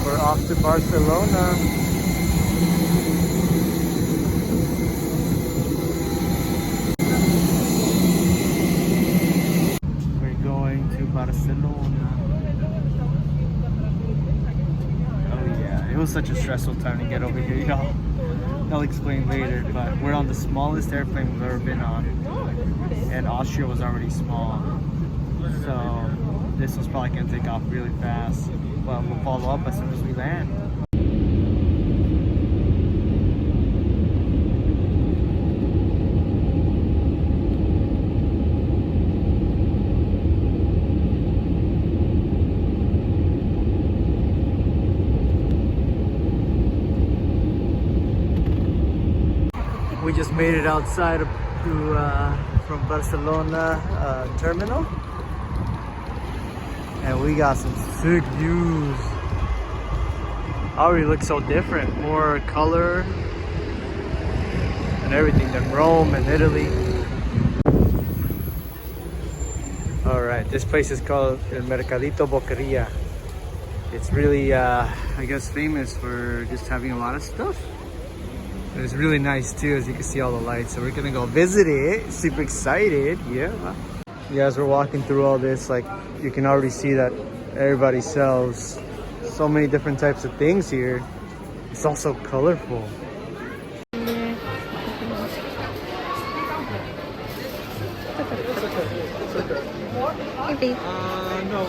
We're off to Barcelona. We're going to Barcelona. Oh yeah, it was such a stressful time to get over here, y'all. I'll explain later, but we're on the smallest airplane we've ever been on, and Austria was already small, so this was probably gonna take off really fast, but we'll follow up as soon as we land. We just made it outside from Barcelona terminal, and we got some sick views. Already looks so different, more color and everything than Rome and Italy. All right, this place is called El Mercadito Boqueria. It's really, I guess, famous for just having a lot of stuff. It's really nice too, as you can see all the lights. So we're gonna go visit it. Super excited, yeah. You guys, we're walking through all this, like you can already see that everybody sells so many different types of things here. It's also colorful. No.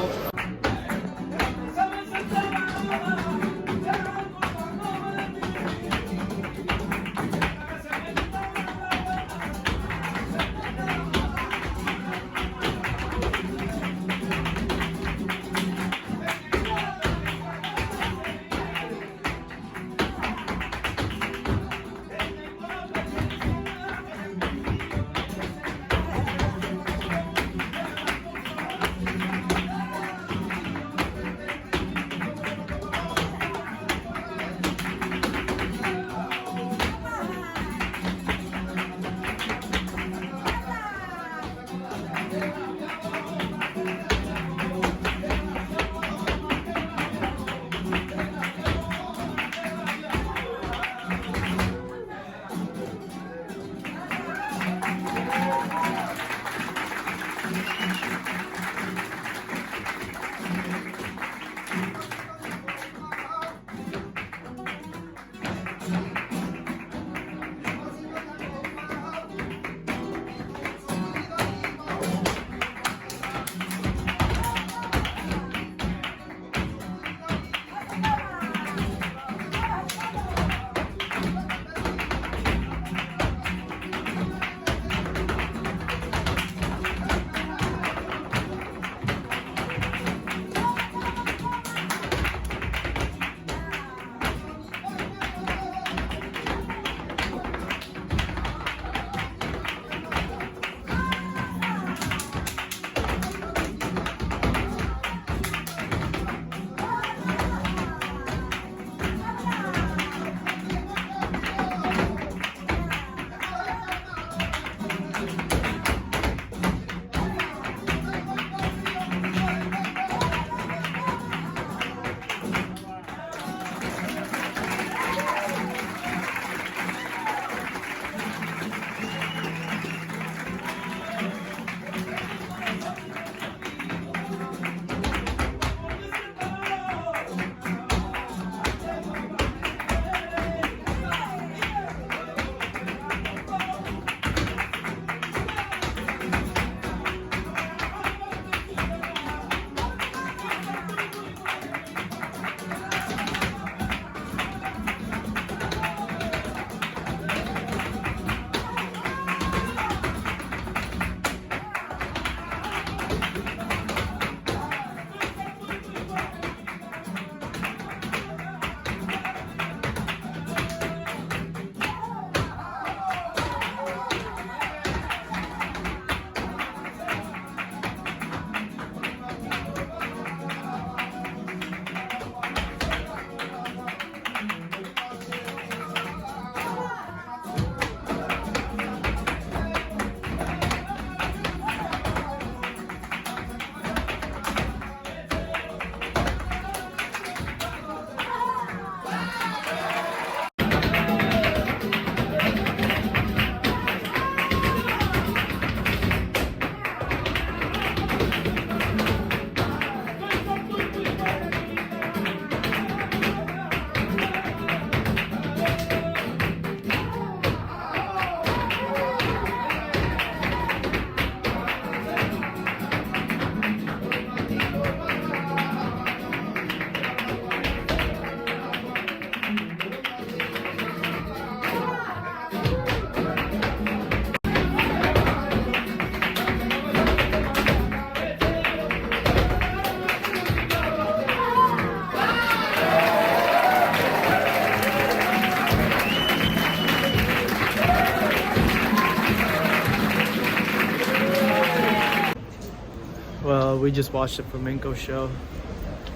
we just watched a flamenco show,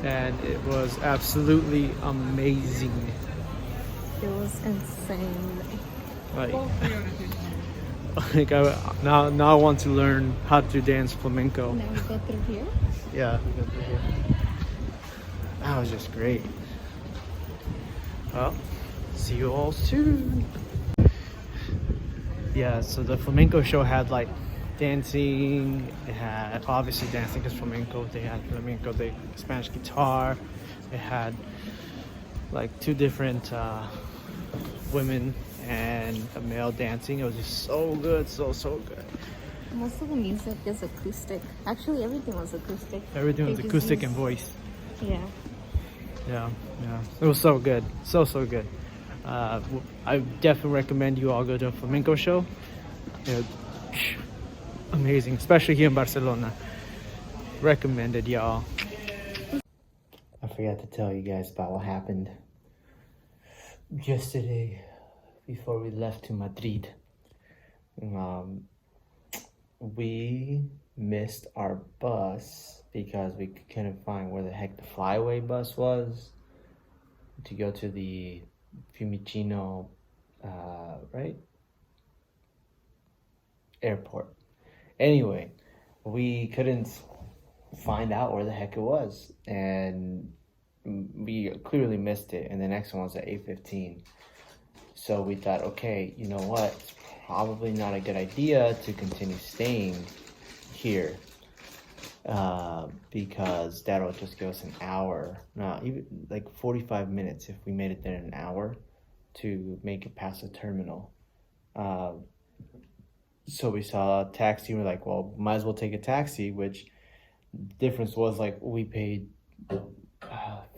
and it was absolutely amazing. It was insane. Like, now I want to learn how to dance flamenco. Now we go through here. Yeah, we go through here. That was just great. Well, see you all soon. Yeah, so the flamenco show had like dancing. It had obviously dancing because flamenco. They had flamenco, the Spanish guitar. They had like two different women and a male dancing. It was just so good, so good. Most of the music is acoustic. Actually, everything was acoustic. Everything was acoustic and voice. Yeah. Yeah. It was so good, so good. I definitely recommend you all go to a flamenco show. You know, amazing, especially here in Barcelona. Recommended, y'all. I forgot to tell you guys about what happened yesterday before we left to Madrid. We missed our bus because we couldn't find where the heck the flyaway bus was to go to the Fiumicino, right? Airport. Anyway, we couldn't find out where the heck it was, and we clearly missed it, and the next one was at 8:15. So we thought, okay, you know what? It's probably not a good idea to continue staying here because that'll just give us an hour, no, even like 45 minutes if we made it there in an hour to make it past the terminal. So we saw a taxi, and we're like, well, might as well take a taxi, which difference was like we paid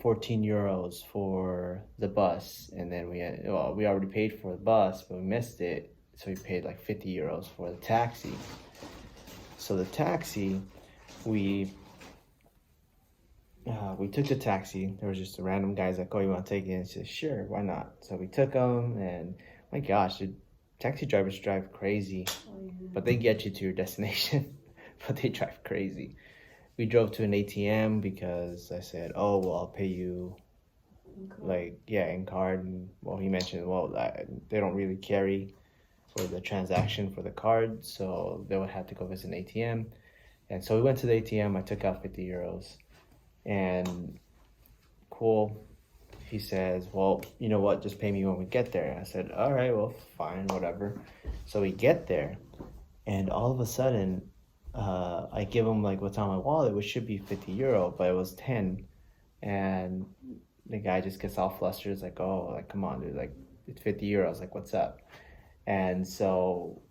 14 euros for the bus, and then we already paid for the bus, but we missed it, so we paid like 50 euros for the taxi. So the taxi, we took the taxi. There was just a random guys like, oh, you want to take it? And I said, sure, why not? So we took them, and my gosh, the taxi drivers drive crazy, but they get you to your destination, but they drive crazy. We drove to an ATM because I said, oh, well, I'll pay you in card. And well, he mentioned, well, they don't really carry for the transaction for the card, so they would have to go visit an ATM. And so we went to the ATM. I took out 50 euros, and cool. He says, well, you know what, just pay me when we get there. I said, all right, well, fine, whatever. So we get there, and all of a sudden, I give him like what's on my wallet, which should be 50 euro, but it was 10. And the guy just gets all flustered. It's like, oh, like, come on, dude, like, it's 50 euros. Like, what's up? And so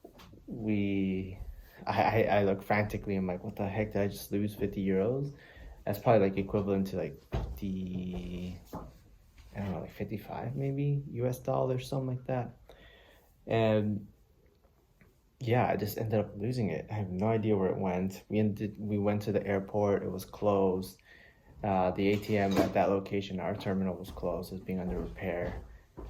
I look frantically. I'm like, what the heck? Did I just lose 50 euros? That's probably like equivalent to like 50, I don't know, like 55 maybe US dollars, something like that. And yeah, I just ended up losing it. I have no idea where it went. We went to the airport. It was closed. The ATM at that location, our terminal, was closed. It was being under repair.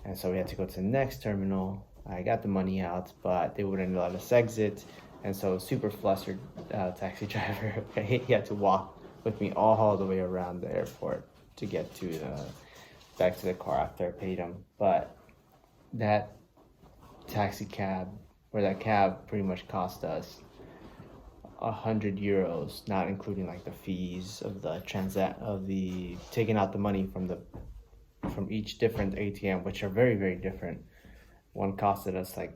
And so we had to go to the next terminal. I got the money out, but they wouldn't let us exit. And so super flustered taxi driver, he had to walk with me all the way around the airport to get to back to the car after I paid him. But that taxi cab, or that cab, pretty much cost us 100 euros, not including like the fees of the taking out the money from each different ATM, which are very, very different. One costed us like,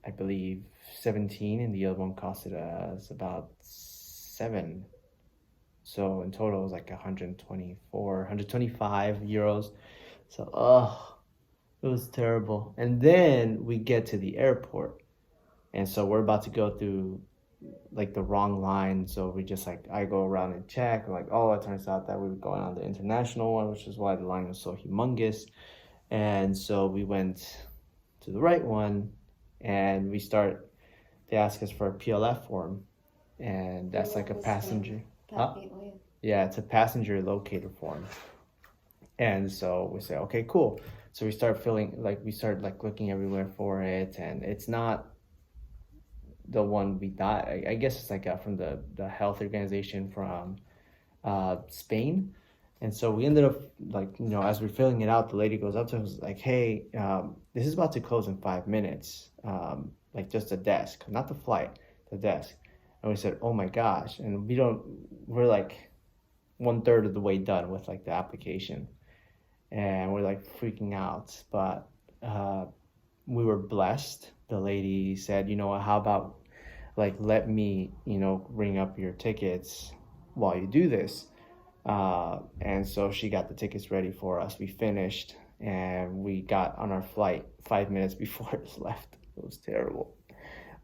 I believe 17, and the other one costed us about 7. So in total it was like 125 euros. So it was terrible. And then we get to the airport, and so we're about to go through like the wrong line. So we just like, I go around and check, like, oh, it turns out that we were going on the international one, which is why the line was so humongous. And so we went to the right one, and they ask us for a PLF form, and that's like a passenger. Yeah, it's a passenger locator form. And so we say, okay, cool. So we start looking everywhere for it, and it's not the one we thought. I guess it's like from the health organization from Spain. And so we ended up, like, as we're filling it out, the lady goes up to us like, hey, this is about to close in 5 minutes. Like just the desk, not the flight, the desk. And we said, oh my gosh. And we're like 1/3 of the way done with like the application. And we're like freaking out. But we were blessed. The lady said, how about like, let me, ring up your tickets while you do this. And so she got the tickets ready for us. We finished and we got on our flight 5 minutes before it left. It was terrible.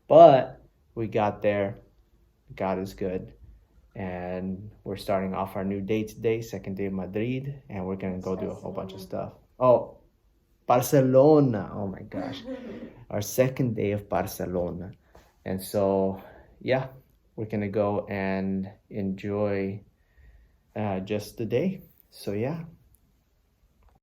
But we got there. God is good. And we're starting off our new day today, second day of Madrid. And we're going to go do a whole bunch of stuff. Oh, Barcelona. Oh my gosh. Our second day of Barcelona. And so, yeah, we're going to go and enjoy just the day. So yeah,